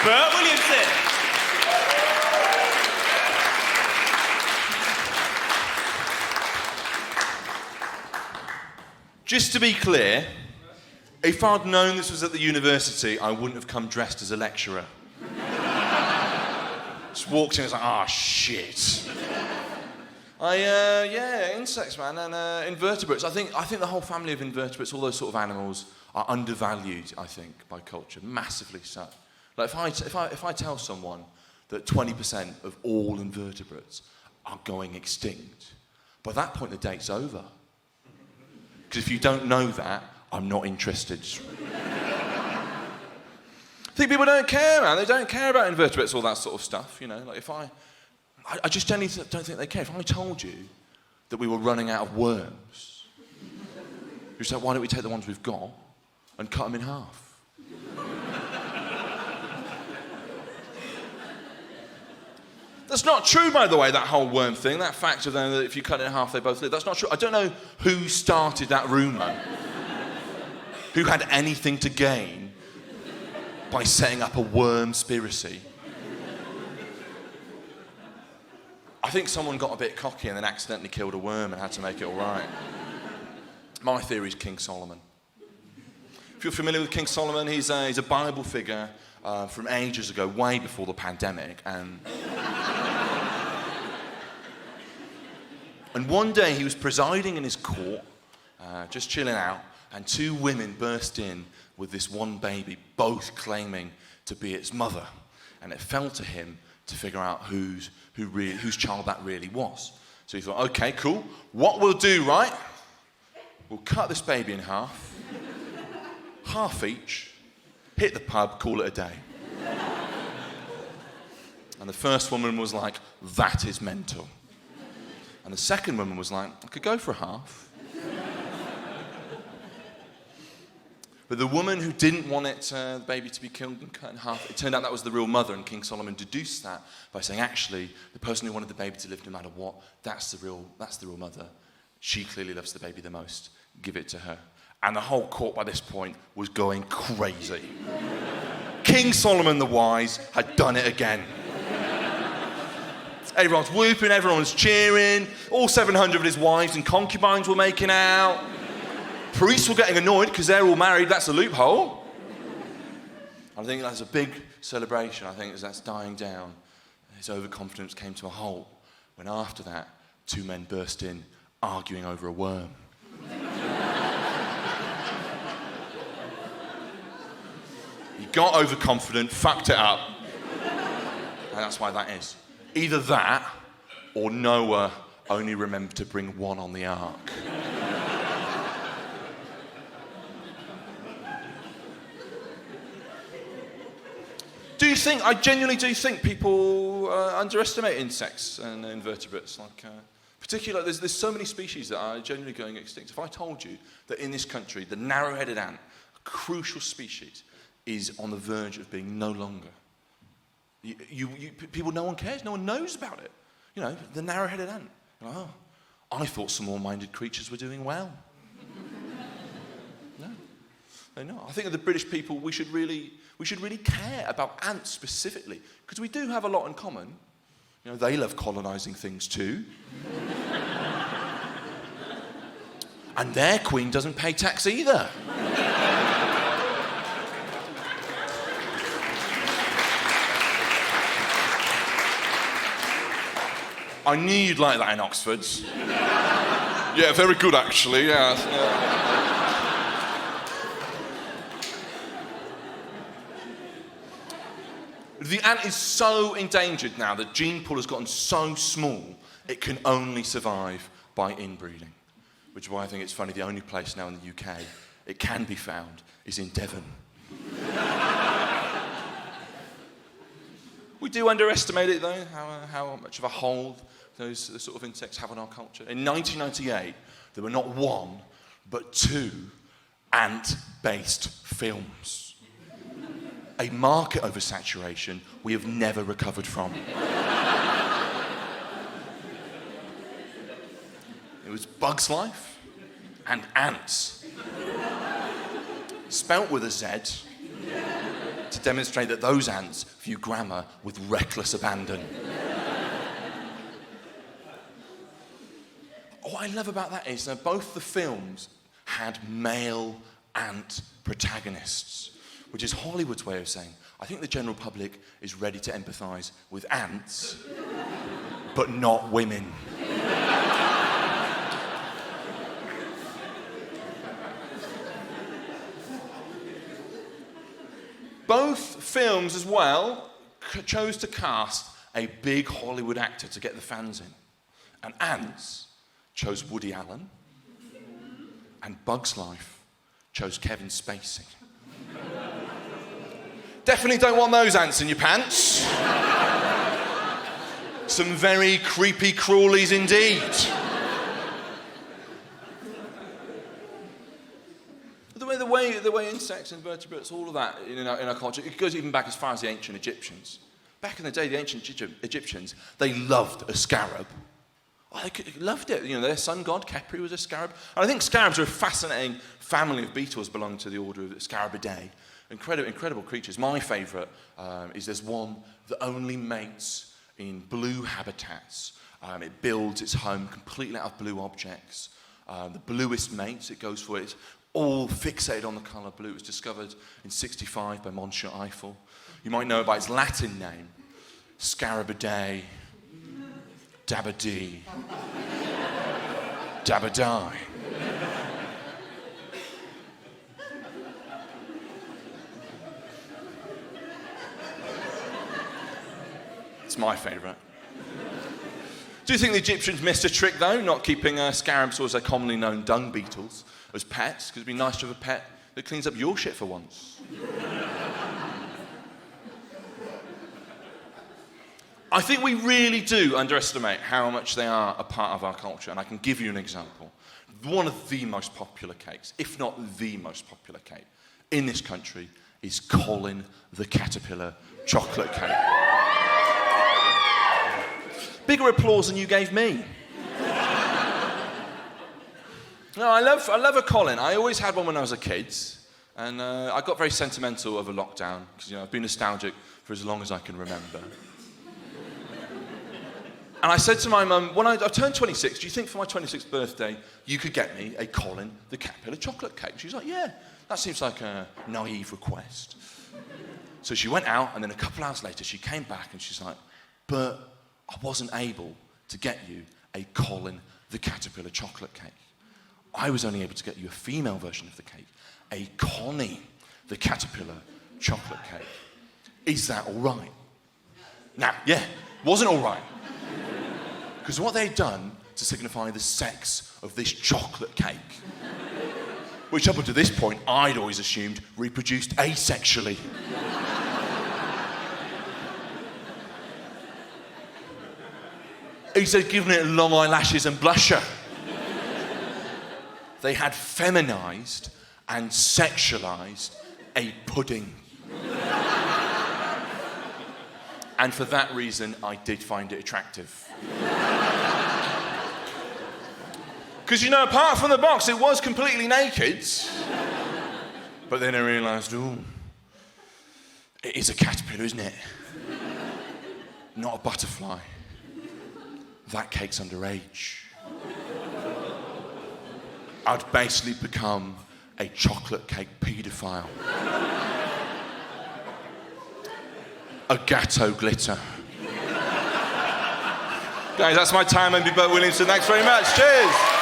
Burt Williamson. Just to be clear, if I'd known this was at the university, I wouldn't have come dressed as a lecturer. Just walked in and was like, shit. Insects, man, and invertebrates. I think the whole family of invertebrates, all those sort of animals, are undervalued, I think, by culture, massively so. Like if I tell someone that 20% of all invertebrates are going extinct, by that point the date's over. Because if you don't know that, I'm not interested. I think people don't care, man. They don't care about invertebrates, all that sort of stuff, you know. Like if I just don't think they care. If I told you that we were running out of worms, you'd say, why don't we take the ones we've got and cut them in half? That's not true, by the way, that whole worm thing, that fact of them that if you cut it in half, they both live. That's not true. I don't know who started that rumour, who had anything to gain by setting up a wormspiracy. I think someone got a bit cocky and then accidentally killed a worm and had to make it all right. My theory is King Solomon. If you're familiar with King Solomon, he's a Bible figure from ages ago, way before the pandemic, and one day he was presiding in his court, just chilling out, and two women burst in with this one baby, both claiming to be its mother. And it fell to him to figure out whose child that really was. So he thought, okay, cool. What we'll do, right? We'll cut this baby in half each, hit the pub, call it a day. And the first woman was like, that is mental. And the second woman was like, I could go for half. But the woman who didn't want the baby to be killed and cut in half, it turned out that was the real mother, and King Solomon deduced that by saying, actually, the person who wanted the baby to live no matter what, that's the real mother. She clearly loves the baby the most. Give it to her. And the whole court by this point was going crazy. King Solomon the Wise had done it again. Everyone's whooping, everyone's cheering. All 700 of his wives and concubines were making out. Priests were getting annoyed because they're all married. That's a loophole. I think that's a big celebration. I think as that's dying down, his overconfidence came to a halt when after that, two men burst in, arguing over a worm. He got overconfident, fucked it up. And that's why that is. Either that, or Noah only remembered to bring one on the ark. I genuinely do think people underestimate insects and invertebrates. Particularly, there's so many species that are genuinely going extinct. If I told you that in this country, the narrow-headed ant, a crucial species, is on the verge of being no longer. People, no one cares, no one knows about it. You know, the narrow-headed ant. Oh, I thought small-minded creatures were doing well. No, they're not. I think of the British people, we should really care about ants specifically, because we do have a lot in common. You know, they love colonising things too. And their queen doesn't pay tax either. I knew you'd like that in Oxford. Yeah, very good actually, yeah. The ant is so endangered now, the gene pool has gotten so small, it can only survive by inbreeding. Which is why I think it's funny, the only place now in the UK it can be found is in Devon. We do underestimate it though, how much of a hold those sort of insects have on our culture. In 1998, there were not one, but two ant-based films. A market oversaturation we have never recovered from. It was Bug's Life and Ants. Spelt with a Z. to demonstrate that those ants view grammar with reckless abandon. What I love about that is that both the films had male ant protagonists, which is Hollywood's way of saying, I think the general public is ready to empathise with ants, but not women. Both films as well chose to cast a big Hollywood actor to get the fans in. And Ants chose Woody Allen, and Bug's Life chose Kevin Spacey. Definitely don't want those ants in your pants. Some very creepy crawlies indeed. The way insects, invertebrates, all of that in our culture, it goes even back as far as the ancient Egyptians. Back in the day, the ancient Egyptians, they loved a scarab. Oh, they loved it. Their sun god, Khepri, was a scarab. And I think scarabs are a fascinating family of beetles belonging to the order of Scarabidae. Incredible creatures. My favourite is there's one that only mates in blue habitats. It builds its home completely out of blue objects. The bluest mates it goes for, it's all fixated on the colour blue. It was discovered in 1965 by Monsieur Eiffel. You might know it by its Latin name, Scarabidae, Dabadee, Dabadai. It's my favourite. Do you think the Egyptians missed a trick, though, not keeping scarabs, or as they're commonly known, dung beetles, as pets? Because it'd be nice to have a pet that cleans up your shit for once. I think we really do underestimate how much they are a part of our culture, and I can give you an example. One of the most popular cakes, if not the most popular cake, in this country is Colin the Caterpillar chocolate cake. Bigger applause than you gave me. No, I love a Colin. I always had one when I was a kid, and I got very sentimental over lockdown, because I've been nostalgic for as long as I can remember. And I said to my mum, when I turned 26, do you think for my 26th birthday you could get me a Colin the Caterpillar chocolate cake? She was like, yeah, that seems like a naive request. So she went out, and then a couple hours later she came back and she's like, but I wasn't able to get you a Colin the Caterpillar chocolate cake. I was only able to get you a female version of the cake, a Connie the Caterpillar chocolate cake. Is that all right? Now, yeah, wasn't all right. Because what they'd done to signify the sex of this chocolate cake, which up until this point I'd always assumed reproduced asexually. Instead of giving it long eyelashes and blusher, they had feminised and sexualised a pudding. And for that reason, I did find it attractive. Because, apart from the box, it was completely naked. But then I realised, it is a caterpillar, isn't it? Not a butterfly. That cake's underage. I'd basically become a chocolate cake paedophile. A gatto glitter. Guys, that's my time. I'm Burt Williamson. Thanks very much. Cheers.